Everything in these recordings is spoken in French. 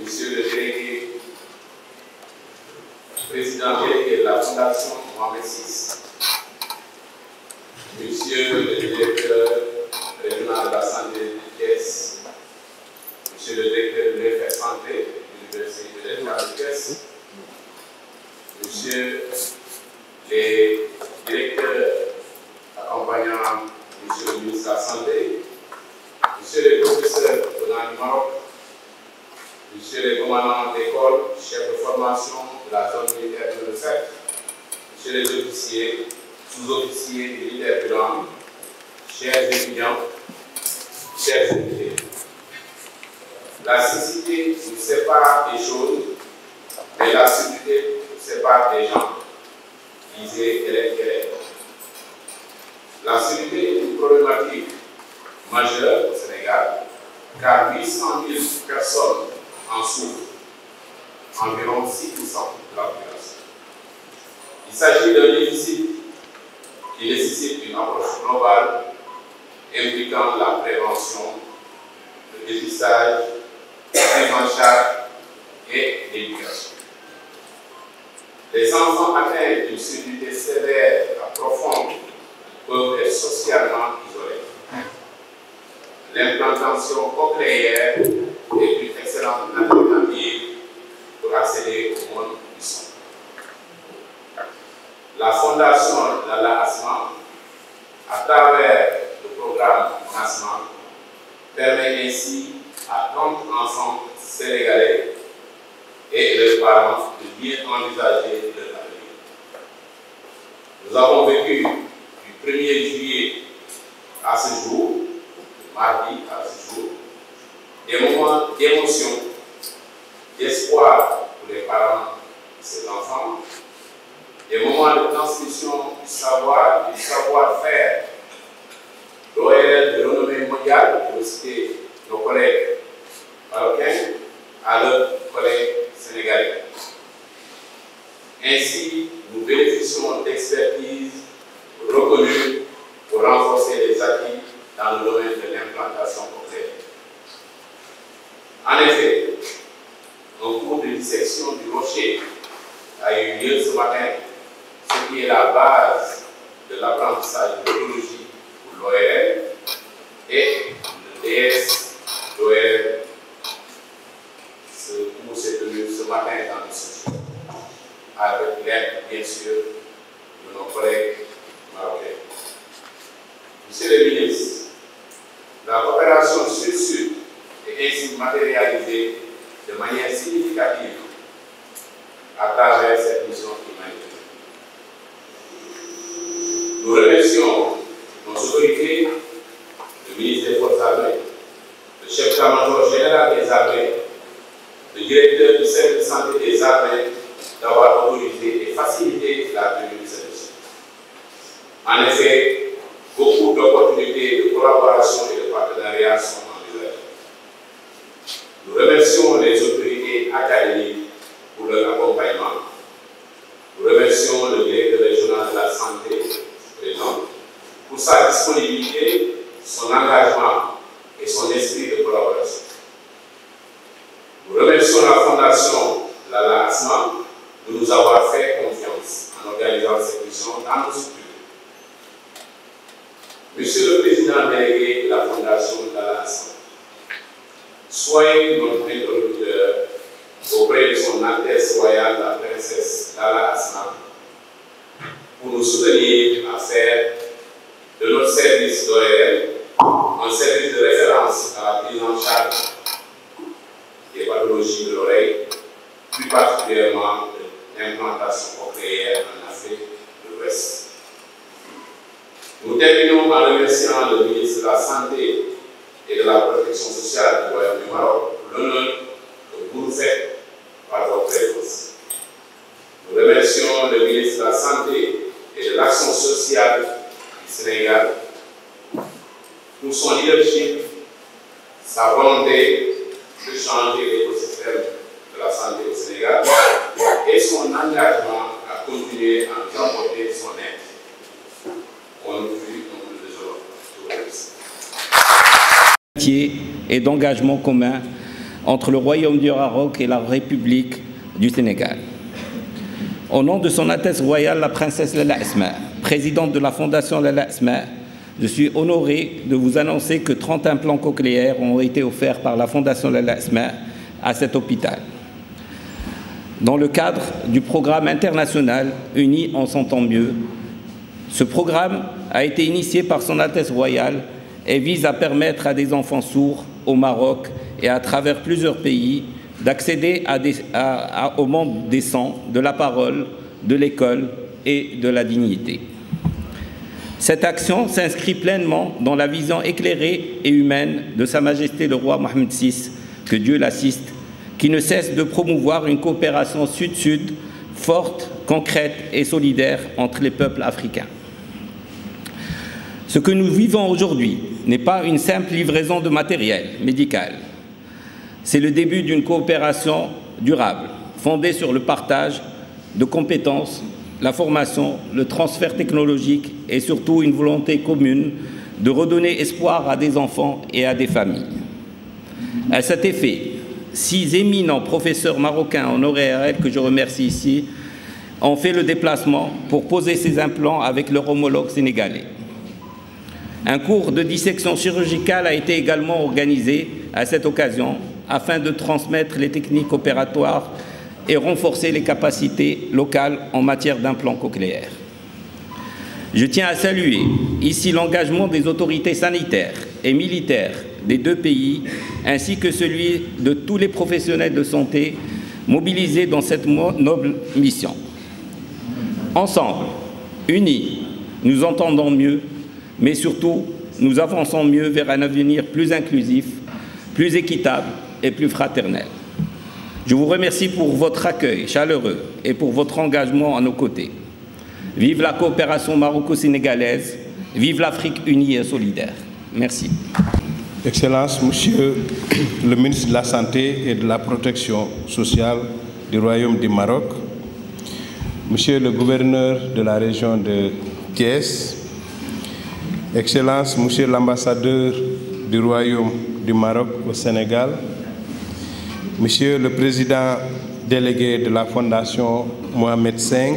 Monsieur le délégué, président délégué de la Fondation Mohamed VI, Monsieur le directeur régional de la santé de Thiès, Monsieur le directeur de l'EFR Santé de l'Université de l'État de Thiès, Monsieur les directeurs accompagnant Monsieur le ministre de la Santé, Monsieur les professeurs venant du Maroc, Monsieur les commandants d'école, chefs de formation de la zone militaire de 7, Monsieur les officiers, sous-officiers militaires du rang, chers étudiants, chers invités. La cécité nous sépare des choses, mais la sécurité nous sépare des gens, disait Hélène Keller. La sécurité est une problématique majeure au Sénégal, car 800 000 personnes en souffrent, environ 6% de la population. Il s'agit d'un déficit qui nécessite une approche globale impliquant la prévention, le dépistage, la prise en charge et l'éducation. Les enfants atteints d'une surdité sévère à profonde peuvent être socialement isolés. L'implantation cochléaire est une excellente alternative pour accéder au monde du son. La Fondation Lala Asma, à travers le programme Asma, permet ainsi à 30 enfants sénégalais et leurs parents de bien envisager leur avenir. Nous avons vécu du 1er juillet à ce jour, mardi à ce jour, des moments d'émotion, d'espoir pour les parents de ces enfants, des moments de transmission du savoir-faire, d'ORL de renommée mondiale, je veux citer nos collègues marocains, à leurs collègues sénégalais. Ainsi, nous bénéficions d'expertise reconnue pour renforcer les acquis dans le domaine de l'implantation cochléaire. En effet, un cours de dissection du rocher a eu lieu ce matin, ce qui est la base de l'apprentissage de l'oncologie pour l'ORL et le DS d'ORL. Ce cours s'est tenu ce matin dans le studio, avec l'aide, bien sûr, de nos collègues marocains. Monsieur le ministre, la coopération Sud-Sud est ainsi matérialisée de manière significative à travers cette mission humanitaire. Nous remercions nos autorités, le ministre des Forces armées, le chef d'état-major général des armées, le directeur du service de santé des armées d'avoir autorisé et facilité la tenue de cette mission. En effet, beaucoup d'opportunités de collaboration et de partenariat sont envisagées. Nous remercions les autorités académiques pour leur accompagnement. Nous remercions le directeur régional de la santé, présent, pour sa disponibilité, son engagement et son esprit de collaboration. Nous remercions la Fondation Lala Asma de nous avoir fait confiance en organisant cette mission dans nos structures. Monsieur le président délégué de la Fondation Lala Asma, soyez notre interlocuteur auprès de son Altesse royale la princesse Lala Asma pour nous soutenir à faire de notre service d'ORL un service de référence à la prise en charge des pathologies de l'oreille, plus particulièrement de l'implantation cochléaire en Afrique de l'Ouest. Nous terminons en remerciant le ministre de la Santé et de la Protection sociale du Royaume du Maroc pour l'honneur que vous nous faites par votre présence. Nous remercions le ministre de la Santé et de l'Action sociale du Sénégal pour son leadership, sa volonté de changer l'écosystème de la santé au Sénégal et son engagement à continuer à nous apporter son aide. On nous prie, on nous désolons. Je vous remercie. Et d'engagement commun entre le Royaume du Maroc et la République du Sénégal. Au nom de Son Altesse Royale, la Princesse Lalla Asma, présidente de la Fondation Lalla Asma, je suis honoré de vous annoncer que 30 implants cochléaires ont été offerts par la Fondation Lalla Asma à cet hôpital, dans le cadre du programme international Unis on s'entend mieux. Ce programme a été initié par Son Altesse Royale et vise à permettre à des enfants sourds au Maroc et à travers plusieurs pays d'accéder au monde décent de la parole, de l'école et de la dignité. Cette action s'inscrit pleinement dans la vision éclairée et humaine de Sa Majesté le roi Mohammed VI, que Dieu l'assiste, qui ne cesse de promouvoir une coopération sud-sud forte, concrète et solidaire entre les peuples africains. Ce que nous vivons aujourd'hui n'est pas une simple livraison de matériel médical. C'est le début d'une coopération durable, fondée sur le partage de compétences, la formation, le transfert technologique et surtout une volonté commune de redonner espoir à des enfants et à des familles. À cet effet, 6 éminents professeurs marocains honoraires que je remercie ici ont fait le déplacement pour poser ces implants avec leur homologue sénégalais. Un cours de dissection chirurgicale a été également organisé à cette occasion afin de transmettre les techniques opératoires et renforcer les capacités locales en matière d'implants cochléaires. Je tiens à saluer ici l'engagement des autorités sanitaires et militaires des 2 pays, ainsi que celui de tous les professionnels de santé mobilisés dans cette noble mission. Ensemble, unis, nous entendons mieux, mais surtout, nous avançons mieux vers un avenir plus inclusif, plus équitable et plus fraternel. Je vous remercie pour votre accueil chaleureux et pour votre engagement à nos côtés. Vive la coopération maroco-sénégalaise, vive l'Afrique unie et solidaire. Merci. Excellences, Monsieur le ministre de la Santé et de la Protection sociale du Royaume du Maroc, Monsieur le gouverneur de la région de Thiès, Excellences, Monsieur l'ambassadeur du Royaume du Maroc au Sénégal, Monsieur le président délégué de la Fondation Mohamed V,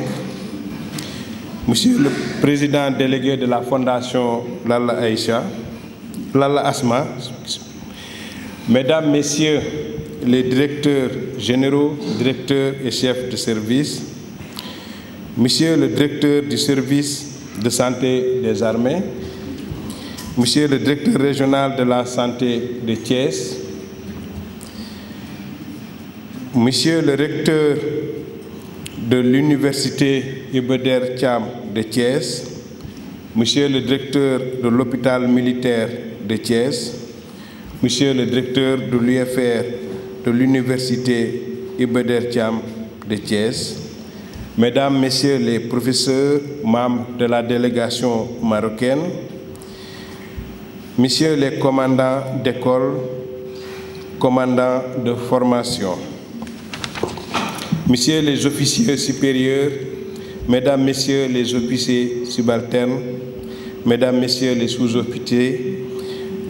Monsieur le président délégué de la Fondation Lalla Asma, Mesdames, Messieurs les directeurs généraux, directeurs et chefs de service, Monsieur le directeur du service de santé des armées, Monsieur le directeur régional de la santé de Thiès, Monsieur le recteur de l'université Iba Der Thiam de Thiès, Monsieur le directeur de l'hôpital militaire de Thiès, Monsieur le directeur de l'UFR de l'université Iba Der Thiam de Thiès, Mesdames, Messieurs les professeurs, membres de la délégation marocaine, Messieurs les commandants d'école, commandants de formation, Messieurs les officiers supérieurs, Mesdames, Messieurs les officiers subalternes, Mesdames, Messieurs les sous-officiers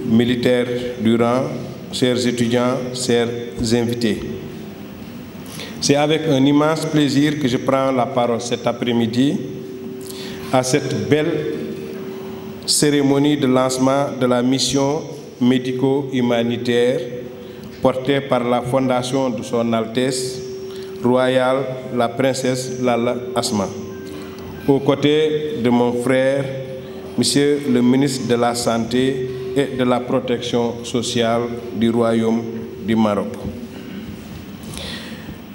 militaires du rang, chers étudiants, chers invités. C'est avec un immense plaisir que je prends la parole cet après-midi à cette belle cérémonie de lancement de la mission médico-humanitaire portée par la Fondation de Son Altesse Royale, la Princesse Lalla Asma, aux côtés de mon frère, Monsieur le ministre de la Santé et de la Protection sociale du Royaume du Maroc.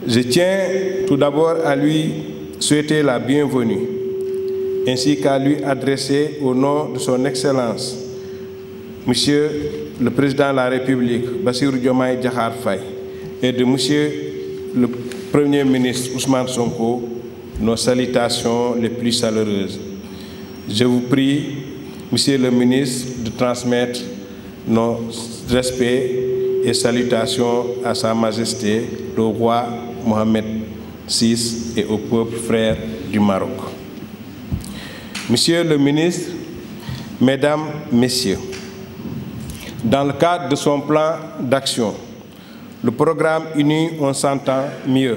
Je tiens tout d'abord à lui souhaiter la bienvenue, ainsi qu'à lui adresser au nom de son Excellence, Monsieur le Président de la République, Bassirou Diomaye Diakhar Faye, et de Monsieur le Premier ministre Ousmane Sonko, nos salutations les plus chaleureuses. Je vous prie, Monsieur le ministre, de transmettre nos respects et salutations à Sa Majesté, le roi Mohammed VI et au peuple frère du Maroc. Monsieur le ministre, Mesdames, Messieurs, dans le cadre de son plan d'action, Le programme Unis, on s'entend mieux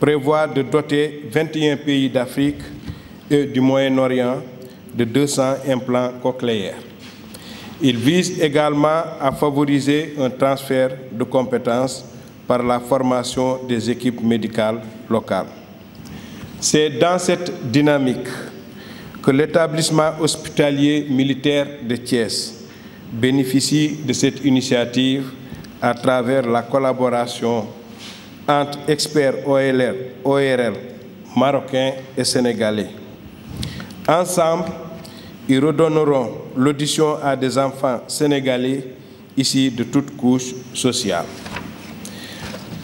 prévoit de doter 21 pays d'Afrique et du Moyen-Orient de 200 implants cochléaires. Il vise également à favoriser un transfert de compétences par la formation des équipes médicales locales. C'est dans cette dynamique que l'établissement hospitalier militaire de Thiès bénéficie de cette initiative à travers la collaboration entre experts ORL marocains et sénégalais. Ensemble, ils redonneront l'audition à des enfants sénégalais issus de toutes couches sociales.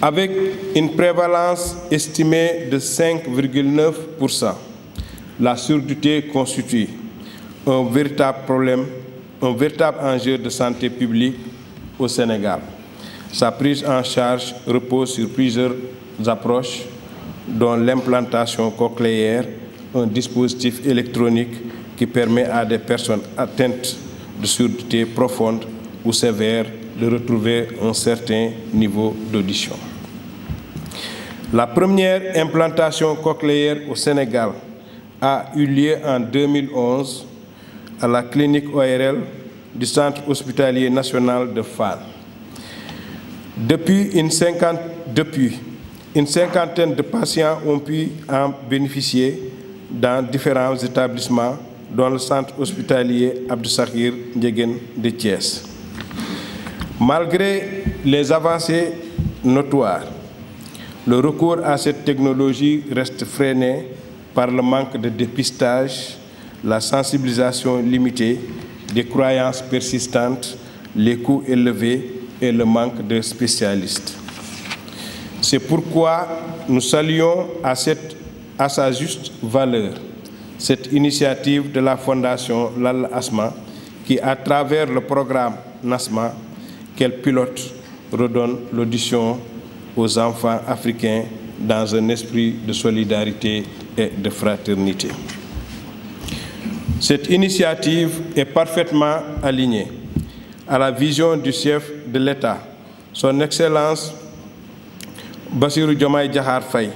Avec une prévalence estimée de 5,9%, la surdité constitue un véritable problème, un véritable enjeu de santé publique au Sénégal. Sa prise en charge repose sur plusieurs approches, dont l'implantation cochléaire, un dispositif électronique qui permet à des personnes atteintes de surdité profonde ou sévère de retrouver un certain niveau d'audition. La première implantation cochléaire au Sénégal a eu lieu en 2011 à la clinique ORL du Centre hospitalier national de Fann. Depuis une cinquantaine de patients ont pu en bénéficier dans différents établissements, dont le centre hospitalier Abdou Sakhir Ndiéguène de Thiès. Malgré les avancées notoires, le recours à cette technologie reste freiné par le manque de dépistage, la sensibilisation limitée, des croyances persistantes, les coûts élevés et le manque de spécialistes. C'est pourquoi nous saluons à sa juste valeur cette initiative de la Fondation Lal Asma qui, à travers le programme NASMA qu'elle pilote, redonne l'audition aux enfants africains dans un esprit de solidarité et de fraternité. Cette initiative est parfaitement alignée à la vision du chef de l'État, son Excellence Bassirou Diomaye Diakhar Faye,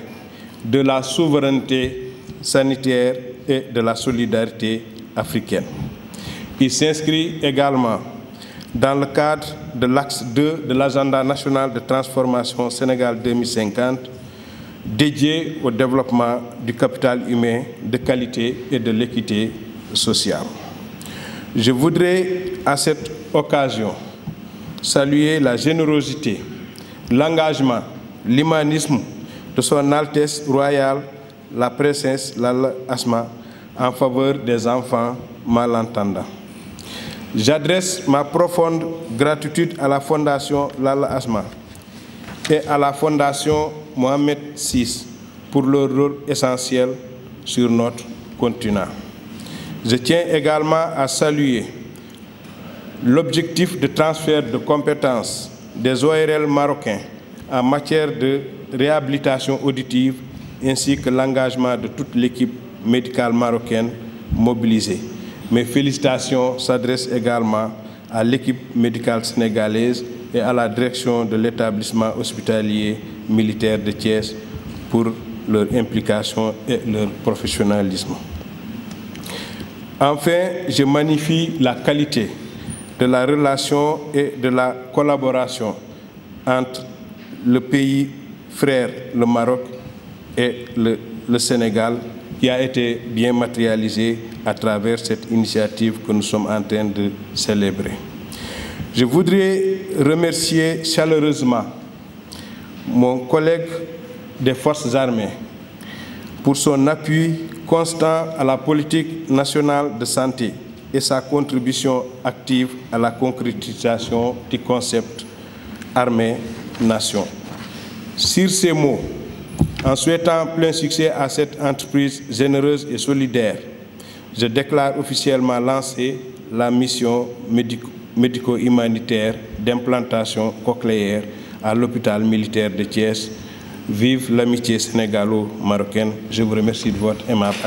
de la souveraineté sanitaire et de la solidarité africaine. Il s'inscrit également dans le cadre de l'axe 2 de l'agenda national de transformation Sénégal 2050, dédié au développement du capital humain de qualité et de l'équité sociale. Je voudrais à cette occasion saluer la générosité, l'engagement, l'humanisme de son Altesse royale, la princesse Lal Asma, en faveur des enfants malentendants. J'adresse ma profonde gratitude à la Fondation Lal Asma et à la Fondation Mohamed VI pour leur rôle essentiel sur notre continent. Je tiens également à saluer l'objectif de transfert de compétences des ORL marocains en matière de réhabilitation auditive ainsi que l'engagement de toute l'équipe médicale marocaine mobilisée. Mes félicitations s'adressent également à l'équipe médicale sénégalaise et à la direction de l'établissement hospitalier militaire de Thiès pour leur implication et leur professionnalisme. Enfin, je magnifie la qualité de la relation et de la collaboration entre le pays frère, le Maroc, et le Sénégal, qui a été bien matérialisée à travers cette initiative que nous sommes en train de célébrer. Je voudrais remercier chaleureusement mon collègue des Forces armées pour son appui constant à la politique nationale de santé et sa contribution active à la concrétisation du concept armée-nation. Sur ces mots, en souhaitant plein succès à cette entreprise généreuse et solidaire, je déclare officiellement lancer la mission médico-humanitaire d'implantation cochléaire à l'hôpital militaire de Thiès. Vive l'amitié sénégalo-marocaine. Je vous remercie de votre aimable